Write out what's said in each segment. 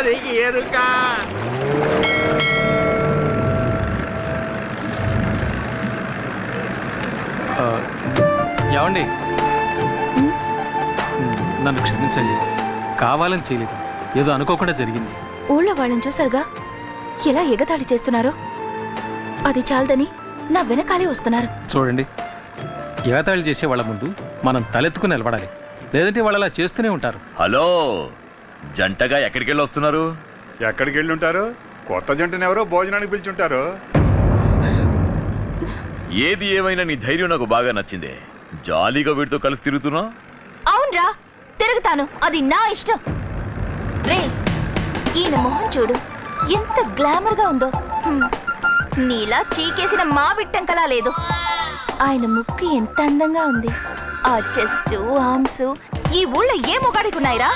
ఎవరికి ఎరుక? ఏమండి, నన్ను క్షమించండి, కావాలని చేయలేదు, ఏదో అనుకోకుండా జరిగింది. ఊళ్ళో వాళ్ళని చూసారుగా ఎలా ఎగతాళి చేస్తున్నారో, అది చాలదని నా వెనకాలే వస్తున్నారు. చూడండి, ఎగతాళి చేసే వాళ్ళ ముందు మనం తలెత్తుకుని నిలబడాలి, లేదంటే వాళ్ళు అలా చేస్తూనే ఉంటారు. హలో, జంటగా ఎక్కడికి వెళ్ళి వస్తున్నారు? ఎక్కడికి వెళ్ళి ఉంటారు? కొత్త జంటను ఎవరో భోజనానికి పిలిచుంటారు. ఏది ఏమైనా నీ ధైర్యం నాకు బాగా నచ్చింది. జాలీగా వీడితో కలిసి తిరుగుతున్నా? అవునరా, తిరుగుతాను, అది నా ఇష్టం. రే, ఈయన మొహం చూడు, ఎంత గ్లామర్ గా ఉందో. నీలా చీకేసిన మా బిట్టంకలా లేదు. ఆయన ముక్కు ఎంత అందంగా ఉంది. ఆ చెస్ట్, ఆర్మ్స్ ఈ ఊళ్ళో ఏ మొగాడికి ఉన్నాయిరా?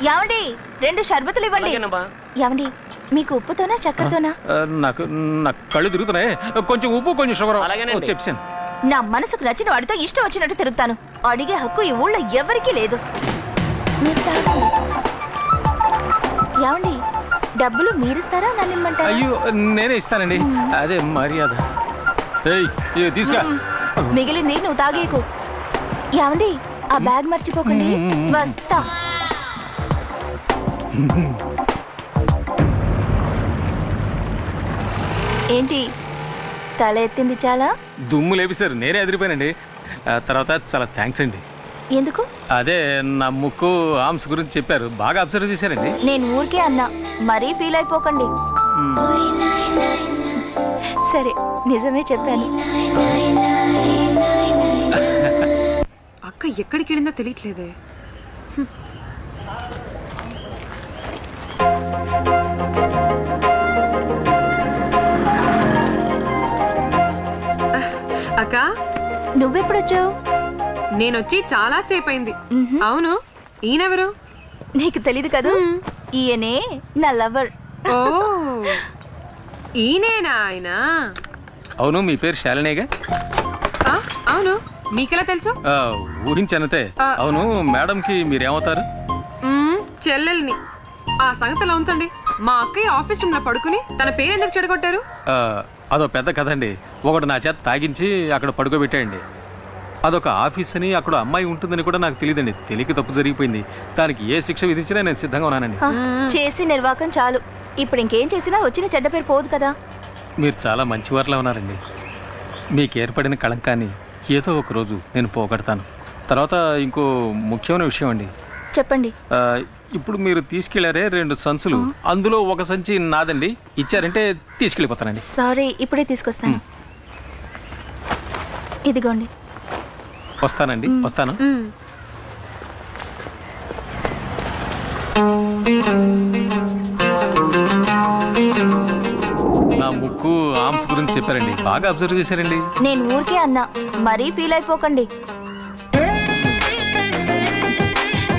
యావండి, 2 షర్బతులు ఇవ్వండి. యావండి, మీకు ఉప్పుతోనా చక్కెరతోనా? నాకు కళ్ళు తిరుగుతున్నాయి, కొంచెం ఉప్పు కొంచెం షుగర్ చెప్పాను. నా మనసుకు నచ్చిన వాడితో ఇష్టం వచ్చినట్టు తిరుగుతాను. అడిగే హక్కు ఈ ఊళ్ళో ఎవరికీ లేదు. మీరు తాగండి. యావండి, డబ్బులు మీరిస్తారా నన్ను ఇమ్మంటారా? అయ్యో, నేనే ఇస్తానండి, అదే మర్యాద. తీసుకా, మిగిలింది నువ్వు తాగేకు. యావండి, ఆ బ్యాగ్ మర్చిపోకండి. వస్తా. ఏంటి తల ఎత్తింది చాలా? దుమ్ము లేపిసారు, నేనే ఎదిరిపోయానండి. తర్వాత చాలా థ్యాంక్స్ అండి. ఎందుకు? అదే నా ముక్కు ఆర్మ్స్ గురించి చెప్పారు, బాగా అబ్జర్వ్ చేశారండి. నేను ఊరికే అన్నా, మరీ ఫీల్ అయిపోకండి. సరే, నిజమే చెప్పాను. అక్క ఎక్కడికి వెళ్ళిందో తెలియట్లేదే. అక్క, నువ్వెప్పుడొచ్చావు? నేనొచ్చి చాలా సేపు అయింది. అవును, ఈయనెవరు? నీకు తెలీదు కదా, ఈయనే నా లవర్. ఓ, ఈయనేనా ఆయన? అవును, మీ పేరు శాలినేగా? అవును, మీకెలా తెలుసు? ఊహించనతే. అవును, మేడంకి మీరేమవుతారు? చెల్లెల్ని. ఆ సంగతిలో ఉంచండి. మా అక్కయ్య ఆఫీస్ రూమ్ లో పడుకుని తన పేరు ఎందుకు చెడగొట్టారు? అదో పెద్ద కథ అండి. ఒకడు నా చేత తాగించి అక్కడ పడుకోబెట్టాయండి. అదొక ఆఫీస్ అని, అక్కడ అమ్మాయి ఉంటుందని కూడా నాకు తెలియదండి. తెలియక తప్పు జరిగిపోయింది. దానికి ఏ శిక్ష విధించినా నేను సిద్ధంగా ఉన్నానండి. చేసి నిర్వాకం చాలు. ఇప్పుడు ఇంకేం చేసినా వచ్చిన చెడ్డ పేరు పోదు కదా. మీరు చాలా మంచివారిలా ఉన్నారండి. మీకు ఏర్పడిన కళంకాన్ని ఏదో ఒక రోజు నేను పోగొడతాను. తర్వాత ఇంకో ముఖ్యమైన విషయం అండి. చెప్పండి. ఇప్పుడు మీరు తీసుకెళ్లారే 2 సంచులు, అందులో ఒక సంచి నాదండి. ఇచ్చారంటే తీసుకెళ్ళిపోతానండి. సారీ, ఇప్పుడే తీసుకొస్తాను. ఇదిగోండి. వస్తానండి, వస్తాను. నా ముక్కు ఆర్మ్స్ గురించి చెప్పారండి, బాగా అబ్జర్వ్ చేశారండి. నేను ఊరికే అన్నా, మరీ ఫీల్ అయిపోకండి.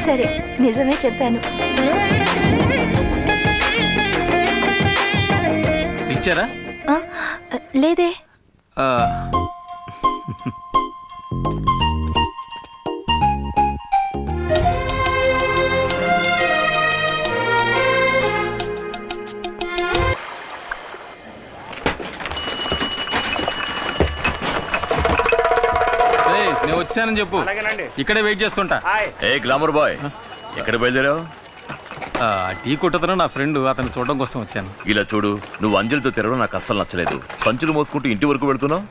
సరే, నిజమే చెప్పాను. ఇచ్చారా? లేదే. నేను వచ్చానని చెప్పు, ఇక్కడే వెయిట్ చేస్తుంటా. ఏ గ్లామర్ బాయ్, ఎక్కడ బయలుదేరావు? టీ కొట్టతను నా ఫ్రెండ్, అతను చూడడం కోసం వచ్చాను. ఇలా చూడు, నువ్వు అంజలితో తిరగడం నాకు అస్సలు నచ్చలేదు. సంచులు మోసుకుంటూ ఇంటి వరకు వెళ్తున్నావు.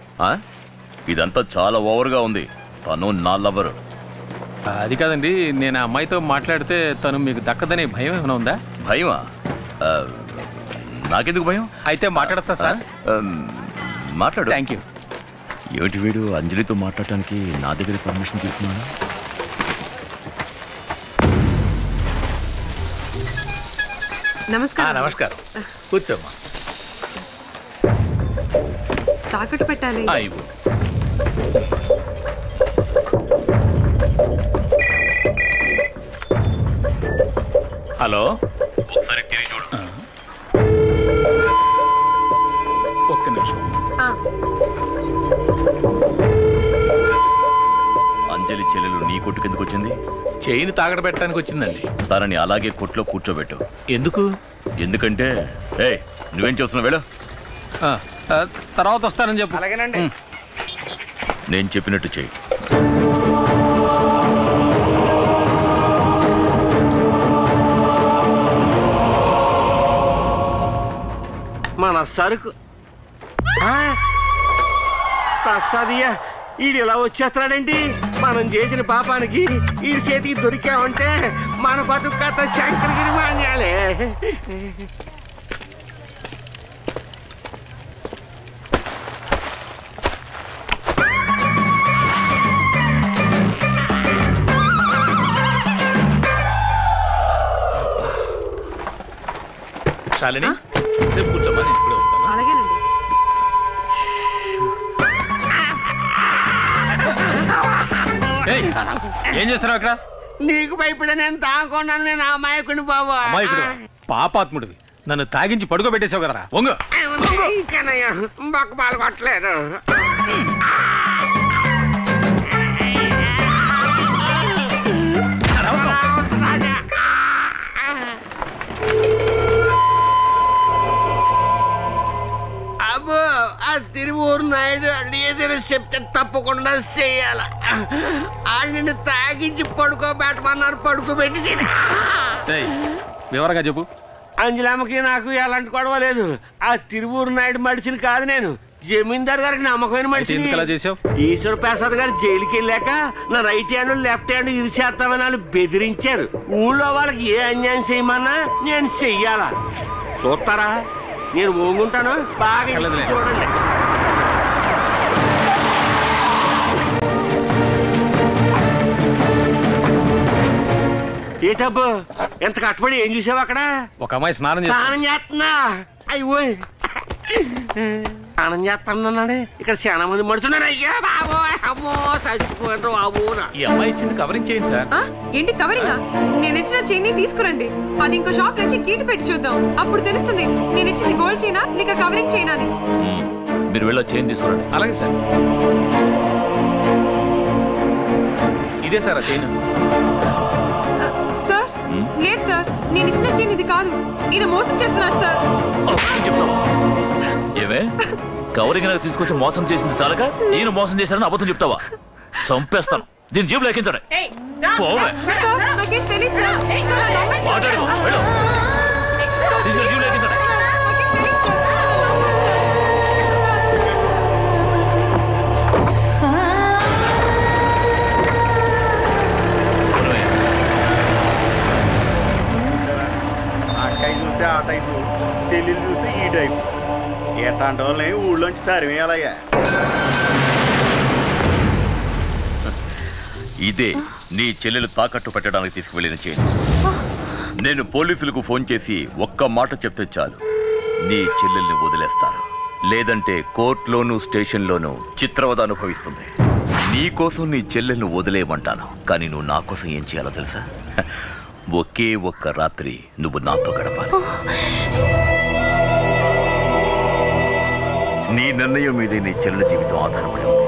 ఇదంతా చాలా ఓవర్గా ఉంది. తను నా లవర్. అది కాదండి, నేను ఆ అమ్మాయితో మాట్లాడితే తను మీకు దక్కదనే భయం ఏమైనా ఉందా? భయమా? నాకెందుకు భయం? అయితే మాట్లాడతా సార్. మాట్లాడు. Thank you. ఏమిటి వీడు అంజలితో మాట్లాడటానికి నా దగ్గర పర్మిషన్ తీసుకున్నాను? నమస్కారం. నమస్కారం, కూర్చోమ్మా. తాకట్టు పెట్టాలి. హలో, ఒకసారి తిరిగి చూడు. ఒక్క నిమిషం. అంజలి చెల్లెలు నీ కొట్టు కిందకు వచ్చింది? చైన్ తాగడ పెట్టడానికి వచ్చిందండి. తనని అలాగే కొట్లో కూర్చోబెట్టు. ఎందుకు? ఎందుకంటే నువ్వేం చేస్తున్నావు? వెళ్ళు. తర్వాత వస్తానని చెప్పు. అలాగేనండి. నేను చెప్పినట్టు చెయ్యి. మన సరుకు తస్సదియా ఈడు ఇలా వచ్చేస్తున్నాడేంటి? మనం చేసిన పాపానికి ఈ చేతికి దొరికామంటే మన బతుకు కథ శంకరగిరి మాన్యాలే. శాలిని సేపు కూర్చోమ్మా, నేను ఇప్పుడే వస్తాను. అలాగేనండి. ఏం చేస్తున్నావు అక్కడ? నీకు భయపడ నేను తాగుకున్నాను. నేను అమాయకుని బాబు. అమాయకుడు పాపాత్ముడివి. నన్ను తాగించి పడుకోబెట్టేసావు కదరా. వంగు. బొక్క పాలు కొట్టలేదు. అబ్బో ఆ తిరువూరు నాయుడు ఏదైనా చెప్తే తప్పకుండా చెయ్యాల. నిన్ను తాగించి పడుకోబెట్టమన్నారు. పడుకోబెట్టి వివరంగా చెప్పు. అంజలమ్మకి నాకు ఎలాంటి గొడవ లేదు. ఆ తిరువూరు నాయుడు మడిచిని కాదు నేను. జమీందార్ గారికి నమ్మకమైన మనిషి. ఈశ్వర ప్రసాద్ గారు జైలుకి వెళ్ళాక నా రైట్ హ్యాండ్ లెఫ్ట్ హ్యాండ్ ఇరిచేస్తామని వాళ్ళు బెదిరించారు. ఊళ్ళో వాళ్ళకి ఏ అన్యాయం చేయమన్నా నేను చెయ్యాలా. చూస్తారా? నేను మోగుంటాను. బాగా చూడండి. ఏ డబ్బు ఎంత కట్టుబడి ఏం చూసావు అక్కడ? ఒక అమ్మాయి స్నానం చేస్తున్నా. అయ్యో స్నానం చేస్తానన్నాడే. ఇక్కడ చాలా మంది మడుతున్నాడు. అయ్యా బాబు, అమ్మో చచ్చిపోయారు బాబు. ఈ అమ్మాయి ఇచ్చింది కవరింగ్ చేయండి సార్. ఏంటి కవరింగా? నేను ఇచ్చిన చైన్ తీసుకురండి. అది ఇంకో షాప్ నుంచి గీటు పెట్టి చూద్దాం. అప్పుడు తెలుస్తుంది నేను ఇచ్చింది గోల్డ్ చైనా నీకు కవరింగ్ చైనా అని. మీరు వెళ్ళి చైన్ తీసుకురండి. అలాగే సార్. ఇదే సార్ ఆ చైన్. సార్ లేదు సార్, నేను ఇచ్చిన చైన్ ఇది కాదు. ఈయన మోసం చేస్తున్నాడు సార్. ఏమే కవరింగ్ తీసుకొచ్చి మోసం చేసింది చాలక నేను మోసం చేశానని అబద్ధం చెప్తావా? చంపేస్తాను. దీని జేబులో ఎక్కించండి. మాట్లాడు. జేబులో ఎక్కించండి. అక్కాయి చూస్తే ఆ టైపు, చెల్లెలు చూస్తే ఈ టైపు. ఎట్లాంటి వాళ్ళని ఊళ్ళోంచి తరిమేయాలయ్యా. ఇదే నీ చెల్లెలు తాకట్టు పెట్టడానికి తీసుకువెళ్ళిన చైన్. నేను పోలీసులకు ఫోన్ చేసి ఒక్క మాట చెప్తే చాలు, నీ చెల్లెల్ని వదిలేస్తారు. లేదంటే కోర్టులోనూ స్టేషన్లోనూ చిత్రవద అనుభవిస్తుంది. నీకోసం నీ చెల్లెల్ని వదిలేయమంటాను. కానీ నువ్వు నా కోసం ఏం చేయాలో తెలుసా? ఒకే ఒక్క రాత్రి నువ్వు నాతో గడపాలి. నీ నిర్ణయం మీదే నీ చెల్లెల జీవితం ఆధారపడి ఉంది.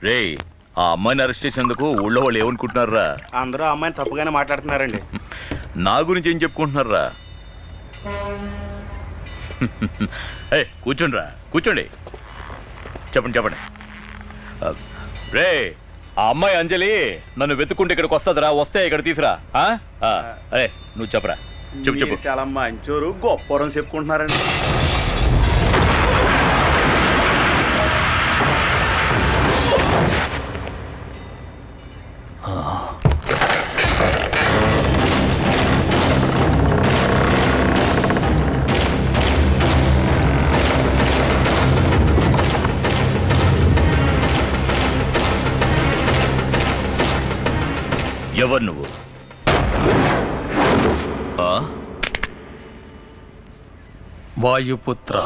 రే, ఆ అమ్మాయిని అరెస్ట్ చేసేందుకు ఊళ్ళో వాళ్ళు ఏమనుకుంటున్నారా? అందరూ అమ్మాయిని తప్పుగానే మాట్లాడుతున్నారండి. నా గురించి ఏం చెప్పుకుంటున్నారా? కూర్చోండి రా, కూర్చోండి. చెప్పండి చెప్పండి. రే, ఆ అమ్మాయి అంజలి నన్ను వెతుక్కుంటే ఇక్కడికి వస్తుందిరా. వస్తే ఇక్కడ తీసురా. అరే నువ్వు చెప్పరా. చెప్పు చెప్పు. చాలా మంచోరు గొప్పరం చెప్పుకుంటున్నారండి. ఎవరు నువ్వు? వాయుపుత్ర.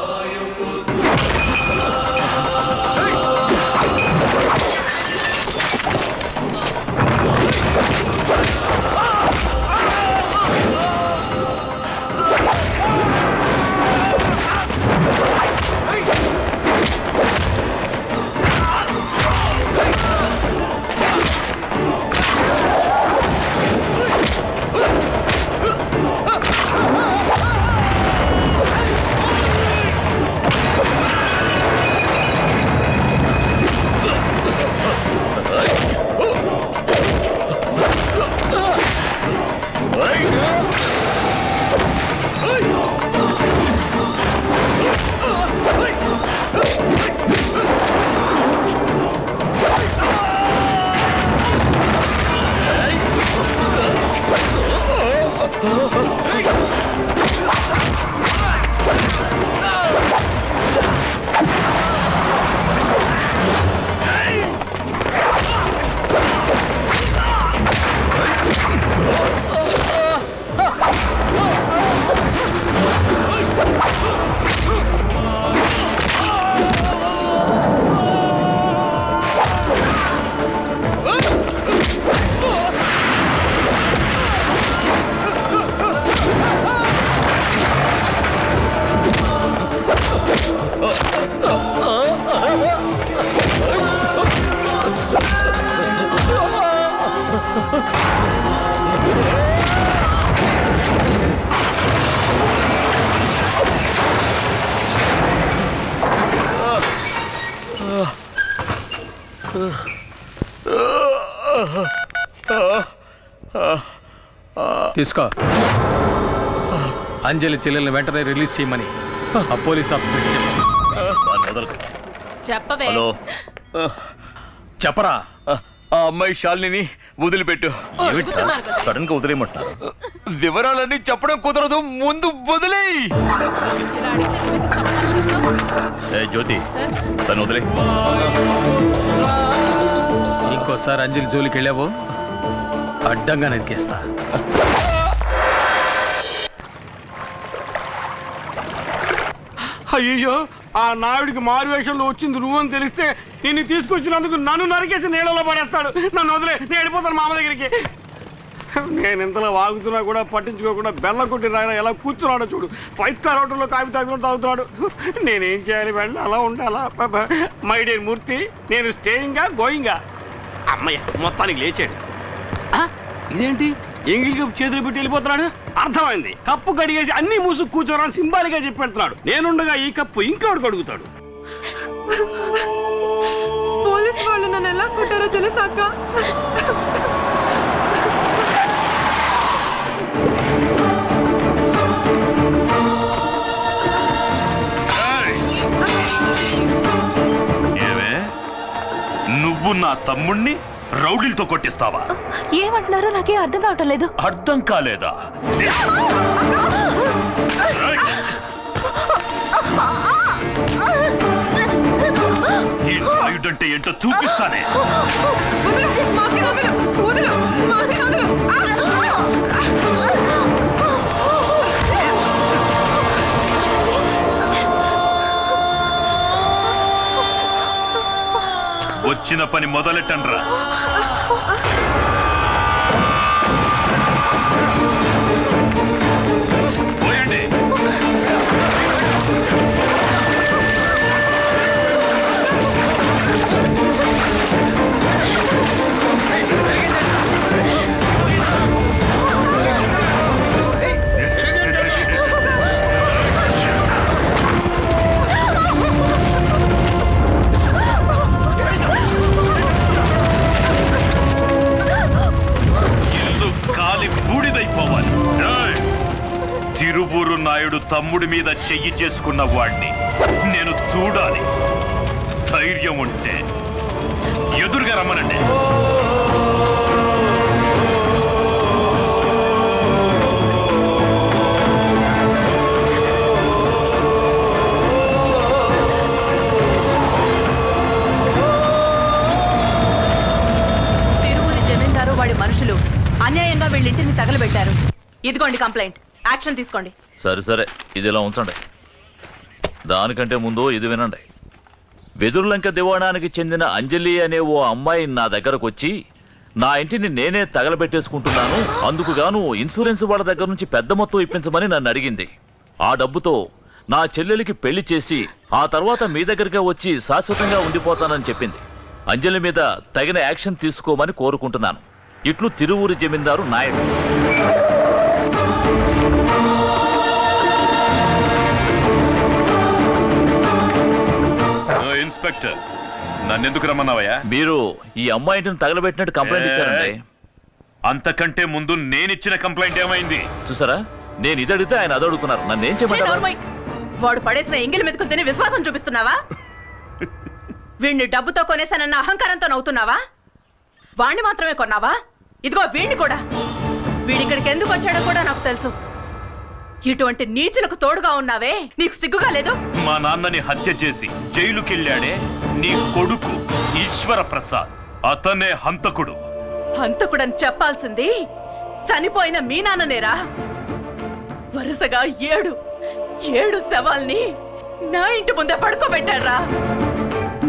తీసుకో. అంజలి చెల్లెల్ని వెంటనే రిలీజ్ చేయమని ఆ పోలీస్ ఆఫీసర్కి చెప్పవే. హలో, చెప్పరా. ఆ అమ్మాయి శాలిని వదిలిపెట్టు. సడన్ గా వదిలేయమంటున్నారు. వివరాలన్నీ చెప్పడం కుదరదు, ముందు వదిలేయ్. జ్యోతి, తను వదిలే. ఇంకోసారి అంజలి జోలికి వెళ్ళావో అడ్డంగా నరికేస్తా. అయ్యో, ఆ నాయుడికి మారువేషంలో వచ్చింది నువ్వని తెలిస్తే నిన్ను తీసుకొచ్చినందుకు నన్ను నరికేసి నీళ్ళలో పడేస్తాడు. నన్ను వదిలే, నేను వెళ్ళిపోతాను మామ దగ్గరికి. నేను ఇంతలో వాగుతున్నా కూడా పట్టించుకోకుండా బెల్లం కొట్టి రాయన ఎలా కూర్చున్నాడో చూడు. 5 స్టార్ హోటల్లో కాఫీ తాగుతున్నాడు. నేనేం చేయాలి? వెళ్ళి అలా ఉండాలా? మై డియర్ మూర్తి, నేను స్టేయింగా గోయింగా? అమ్మయ్య, మొత్తానికి లేచాడు. ఇదేంటి ఎంగిల్ కప్పు చేతులు పెట్టి వెళ్ళిపోతున్నాడు? అర్థమైంది, కప్పు కడిగేసి అన్ని మూసు కూర్చోరని సింబాలిగా చెప్పి పెడుతున్నాడు. నేనుండగా ఈ కప్పు ఇంకోటి కడుగుతాడు. పోలీస్ వాళ్ళు నన్ను ఎలా కొట్టారో తెలుసాక. ఏమే, నువ్వు నా తమ్ముణ్ణి రౌడీలతో కొట్టిస్తావా? ఏమంటున్నారో నాకే అర్థం కావటం లేదు. అర్థం కాలేదా? ఈ నాయుడంటే ఏంటో చూపిస్తానే. వచ్చిన పని మొదలెట్టండ్రా. పోయండి. తిరువూరు నాయుడు తమ్ముడి మీద చెయ్యి చేసుకున్న వాణ్ణి నేను చూడాలి. ధైర్యం ఉంటే ఎదురుగా రమ్మనండి. తిరువురి జమీందారు వాడి మనుషులు అన్యాయంగా వీళ్ళింటిని తగలబెట్టారు. ఇదిగోండి కంప్లైంట్, యాక్షన్ తీసుకోండి. సరే సరే, ఇది ఇలా ఉంచండి. దానికంటే ముందు ఇది వినండి. వెదురులంక దివాణానికి చెందిన అంజలి అనే ఓ అమ్మాయి నా దగ్గరకు వచ్చి నా ఇంటిని నేనే తగలబెట్టేసుకుంటున్నాను, అందుకు గాను ఇన్సూరెన్స్ వాళ్ళ దగ్గర నుంచి పెద్ద మొత్తం ఇప్పించమని నన్ను అడిగింది. ఆ డబ్బుతో నా చెల్లెలికి పెళ్లి చేసి ఆ తర్వాత మీ దగ్గరకే వచ్చి శాశ్వతంగా ఉండిపోతానని చెప్పింది. అంజలి మీద తగిన యాక్షన్ తీసుకోమని కోరుకుంటున్నాను. ఇట్లు తిరువూరి జమీందారు నాయుడు. ఇన్స్పెక్టర్, నన్నెందుకు రమ్మన్నావయ్యా? మీరు ఈ అమ్మాయిని తగలబెట్టినట్టు కంప్లైంట్ ఇచ్చారండి. అంతకంటే ముందు నేనిచ్చిన కంప్లైంట్ ఏమైంది చూసారా? నేను ఇది అడిగితే ఆయన అది అడుగుతున్నారు. నన్ను ఏం చేయమంటారు? వాడు పడేసిన ఎంగిలి మెతుకులు తిని విశ్వాసం చూపిస్తున్నావా? వీణ్ణి డబ్బుతో కొనేసానన్న అహంకారంతో నవ్వుతున్నావా? వాణ్ణి మాత్రమే కొన్నావా? ఇదిగో వీణ్ణి కూడా. వీడిక్కడికి ఎందుకు వచ్చాడో కూడా నాకు తెలుసు. ఇటువంటి నీచులకు తోడుగా ఉన్నావే, నీకు సిగ్గుగా లేదు? మా నాన్నని హత్య చేసి జైలుకెళ్ళాడే నీ కొడుకు ఈశ్వర ప్రసాద్, అతనే హంతకుడు. హంతకుడని చెప్పాల్సింది చనిపోయిన మీ నాన్ననేరా. వరుసగా 7 శవాల్ని నా ఇంటి ముందే పడుకోబెట్టారా.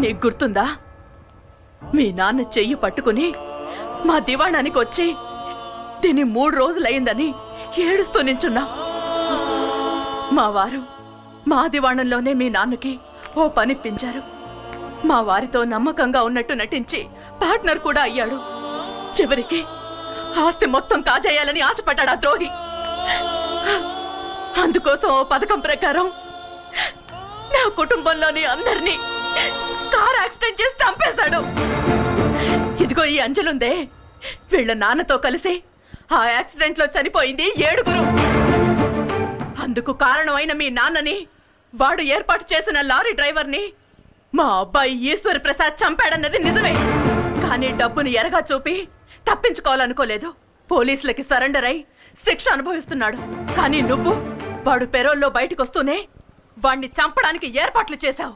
నీకు గుర్తుందా? మీ నాన్న చెయ్యి పట్టుకుని మా దివాణానికి వచ్చి దీన్ని 3 రోజులయ్యిందని ఏడుస్తూ నించున్నా. మా వారు మా దివాణంలోనే మీ నాన్నకి ఓ పనిప్పించారు. మా వారితో నమ్మకంగా ఉన్నట్టు నటించి పార్ట్నర్ కూడా అయ్యాడు. చివరికి ఆస్తి మొత్తం కాజేయాలని ఆశపడ్డాడు ఆ ద్రోహి. అందుకోసం ఓ పథకం ప్రకారం నా కుటుంబంలోని అందరినీ కార్ యాక్సిడెంట్ చేసి చంపేశాడు. ఇదిగో ఈ అంజలుందే, వీళ్ళ నాన్నతో కలిసి ఆ యాక్సిడెంట్ లో చనిపోయింది 7. అందుకు కారణమైన మీ నాన్నని, వాడు ఏర్పాటు చేసిన లారీ డ్రైవర్ని మా అబ్బాయి ఈశ్వర్ ప్రసాద్ చంపాడన్నది నిజమే. కానీ డబ్బును ఎరగా చూపి తప్పించుకోవాలనుకోలేదు. పోలీసులకి సరెండర్ అయి శిక్ష అనుభవిస్తున్నాడు. కానీ నువ్వు వాడు పెరోల్లో బయటకు వస్తూనే వాణ్ణి చంపడానికి ఏర్పాట్లు చేశావు.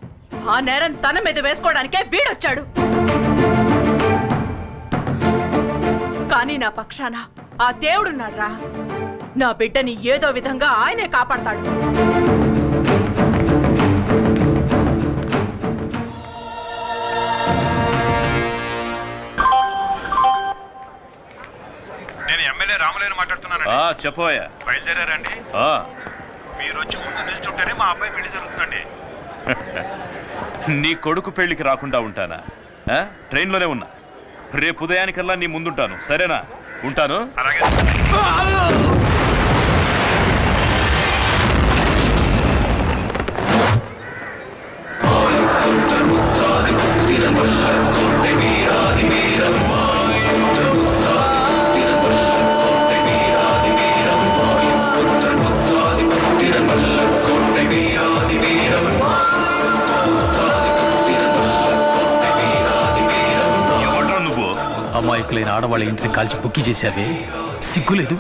ఆ నేరం తన మీద వేసుకోవడానికే వీడొచ్చాడు. కానీ నా పక్షాన ఆ దేవుడున్నాడ్రా. నా బిడ్డని ఏదో విధంగా ఆయనే కాపాడతాడు. నేను ఎమ్మెల్యే రాములేని మాట్లాడుతున్నాను. చెప్పోయా. బయలుదేరారండి? మీరు వచ్చి ముందు నిల్చుంటేనే మా అబ్బాయి పెళ్లి జరుగుతుందండి. నీ కొడుకు పెళ్లికి రాకుండా ఉంటానా? ట్రైన్లోనే ఉన్నా. రేపు ఉదయానికల్లా నీ ముందుంటాను, సరేనా? ఉంటాను. అలాగే. అమాయకులైన ఆడవాళ్ళ ఇంటిని కాల్చి బుక్కి చేశావే, సిగ్గులేదు?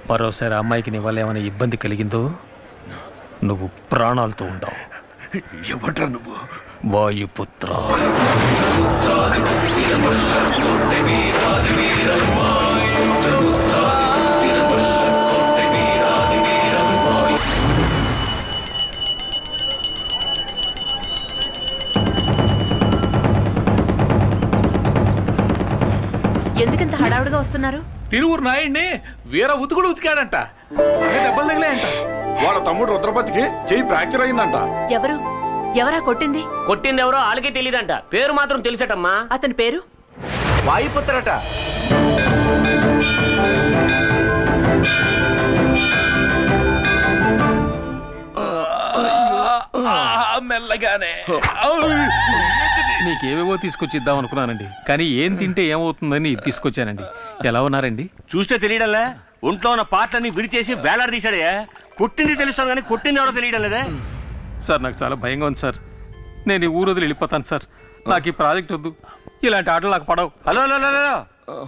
మరోసారి అమ్మాయికి నీ వల్ల ఏమైనా ఇబ్బంది కలిగిందో నువ్వు ప్రాణాలతో ఉండవు. ఎవట్రా నువ్వు? వాయుపుత్ర. ఎందుకంత హడావుడిగా వస్తున్నారు? తిరువురు నాయుడిని వీర ఉతుకుడు ఉతికాడంట. దెబ్బలు తగిలాయంట. వాళ్ళ తమ్ముడు రుద్రపతికి చెయ్యి ఫ్రాక్చర్ అయిందంట. ఎవరా కొట్టింది? కొట్టింది ఎవరో వాళ్ళకే తెలియదంట. పేరు మాత్రం తెలిసటమ్మా. అతని పేరు వాయుపుత్రట. మెల్లగానే నీకేవేవో తీసుకొచ్చి ఇద్దాం అనుకున్నానండి, కానీ ఏం తింటే ఏమవుతుందని తీసుకొచ్చానండి. ఎలా ఉన్నారండి? చూస్తే తెలియడంలే. ఒంట్లో ఉన్న పాటలన్నీ విడిచేసి వేలాడదీశాడే. కొట్టింది తెలుస్తాను కానీ కొట్టింది ఎవరో తెలియడం లేదే. సార్ నాకు చాలా భయంగా ఉంది సార్. నేను ఈ ఊరు వదిలి వెళ్ళిపోతాను సార్. నాకు ఈ ప్రాజెక్ట్ వద్దు, ఇలాంటి ఆటలు నాకు పడవు. హలో హలో హలో,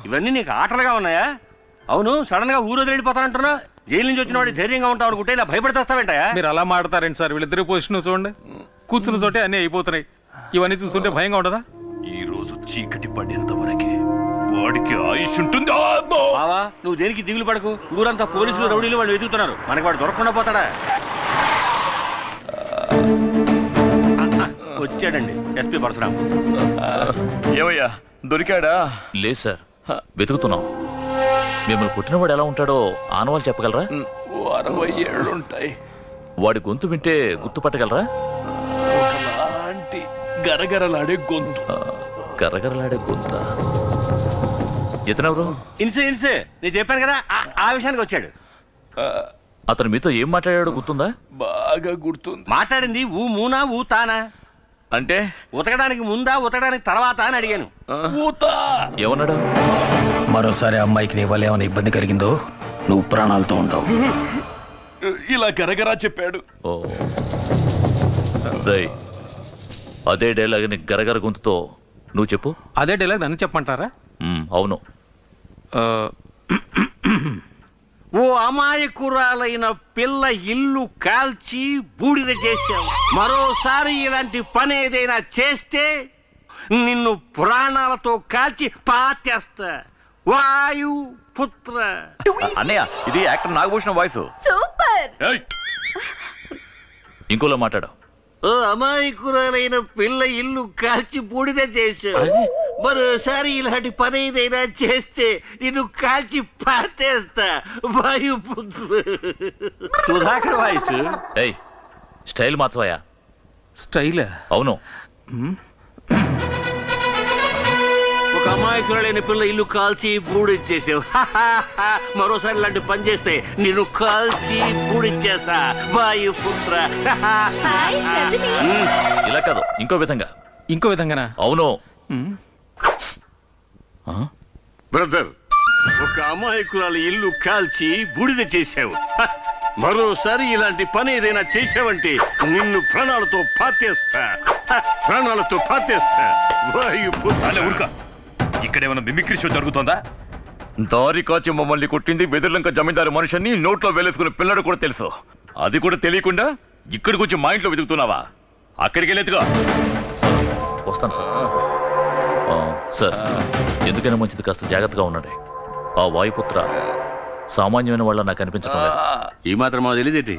ఇవన్నీ నీకు ఆటలుగా ఉన్నాయా? అవును, సడన్ గా ఊరు వదిలి వెళ్ళిపోతానంటున్నా. జైలు నుంచి వచ్చిన వాడు ధైర్యంగా ఉంటావు అనుకుంటే ఇలా భయపడతాస్తావేంటయా? మీరు అలా మాడతారండి సార్. వీళ్ళిద్దరి పొజిషన్ చూడండి, కూర్చున్న చోటే అన్నీ అయిపోతున్నాయి. ఇవన్నీ చూస్తుంటే భయంగా ఉండదా? ఈ రోజు చీకటి పడేంత వరకే వాడికి ఆయుష్ ఉంటుంది. బావా, నువ్వు దేనికి దిగులు పడకు. ఊరంతా పోలీసులు రౌడీలు వాళ్ళు వెతుకుతున్నారు. మనకి వాడు దొరకకుండా పోతాడా? వచ్చాడండి ఎస్పీ పరశురాం. ఏమయ్యా, దొరికాడా? లేదు సార్, వెతుకుతున్నాం. మిమ్మల్ని పుట్టినవాడు ఎలా ఉంటాడో ఆనవాళ్ళు చెప్పగలరా? 60 ఏళ్ళుంటాయి. వాడి గొంతు వింటే గుర్తుపట్టగలరా? ఒకలాంటి గరగరలాడే గొంతు. గరగరలాడే గొంత. ఇతనెవరు? ఇన్సే నేను చెప్పాను కదా, ఆ విషయానికి వచ్చాడు. అతను మీతో ఏం మాట్లాడాడో గుర్తుందా? బాగా గుర్తుంది. మాట్లాడింది ఊ మూనా ఊ తానా అంటే ఉతకడానికి ముందా ఉతకడానికి తర్వాత అని అడిగాను. ఏమన్నాడు? మరోసారి అమ్మాయికి నీ వల్ల ఏమైనా ఇబ్బంది కలిగిందో నువ్వు ప్రాణాలతో ఉండవు. ఇలా గరగరా చెప్పాడు. ఓ అదే డైలాగ్ ని గరగర గొంతుతో నువ్వు చెప్పు. అదే డైలాగ్ నన్ను చెప్పమంటారా? అవును. ఓ అమాయకురాలైన పిల్ల ఇల్లు కాల్చి బూడిద చేశావు. మరోసారి ఇలాంటి పని ఏదైనా చేస్తే నిన్ను ప్రాణాలతో కాల్చి పాతేస్తా. వాయు పుత్ర. అన్నయ్య, ఇది యాక్టర్ నాగభూషణం వాయిస్. సూపర్. ఇంకోలో మాట్లాడు. ఓ అమాయకురాలైన పిల్ల ఇల్లు కాల్చి బూడిద చేశావు. మరోసారి ఇలాంటి పని ఏదైనా చేస్తే నిన్ను కాల్చి పాతేస్తా. వాయుపుత్ర. సుధాకర్ వాయిస్. ఏయ్, స్టైల్ మార్చవయ్యా. స్టైల్? అవును. ఒక అమాయకురాలైన పిల్ల ఇల్లు కాల్చి బూడిచ్చేసావు. మరోసారి ఇలాంటి పని చేస్తే నిన్ను కాల్చి బూడిచ్చేస్తా. వాయుపుత్ర. ఇలా కాదు, ఇంకో విధంగా. ఇంకో విధంగానా? అవును. బ్రదర్, ఒక అమాయకురాలు ఇల్లు కాల్చి బూడిద చేశావు. మరోసారి ఇలాంటి పని ఏదైనా చేశావంటే నిన్ను ప్రాణాలతో పాతేస్తా. ప్రాణాలతో పాతేస్తా. ఊరుక. ఇక్కడేమైనా మిమిక్రీ షో జరుగుతుందా? దారి కాచి మమ్మల్ని కొట్టింది వెదుర్లంక జమీందారు మనుషుని నోట్లో వేలేసుకున్న పిల్లడు కూడా తెలుసు. అది కూడా తెలియకుండా ఇక్కడికి వచ్చి మా ఇంట్లో వెతుకుతున్నావా? అక్కడికి వెళ్ళేదిగా. వస్తాను సార్. సార్, ఎందుకైనా మంచిది కాస్త జాగ్రత్తగా ఉండండి. ఆ వాయుపుత్ర సామాన్యమైన వాళ్ళ నాకు అనిపించడం లేదు. ఈ మాత్రం మాకు తెలియదేంటి?